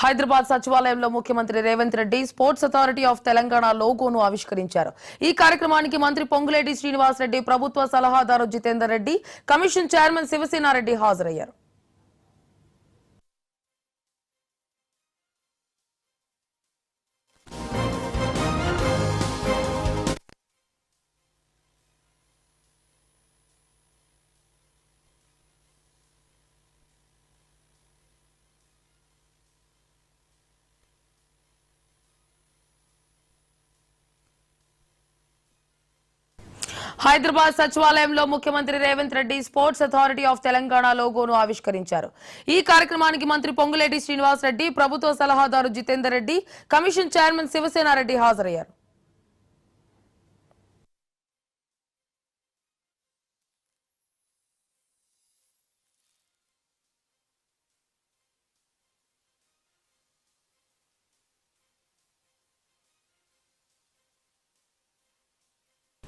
హైదరాబాద్ సచివాలయంలో ముఖ్యమంత్రి Revanth Reddy sports authority of Telangana లోగోను ఆవిష్కరించారు. ఈ కార్యక్రమానికి మంత్రి పొంగులేటి శ్రీనివాస్ రెడ్డి, ప్రభుత్వ సలహాదారు జితేందర్ రెడ్డి, కమిషన్ చైర్మన్ శివసేనారెడ్డి హాజరయ్యారు. హైదరాబాద్ సచివాలయంలో ముఖ్యమంత్రి Revanth Reddy sports authority of Telangana లోగోను ఆవిష్కరించారు. ఈ కార్యక్రమానికి మంత్రి పొంగులేటి శ్రీనివాస్ రెడ్డి, ప్రభుత్వ సలహాదారు జితేందర్ రెడ్డి, కమిషన్ చైర్మన్ శివసేనారెడ్డి హాజరయ్యారు.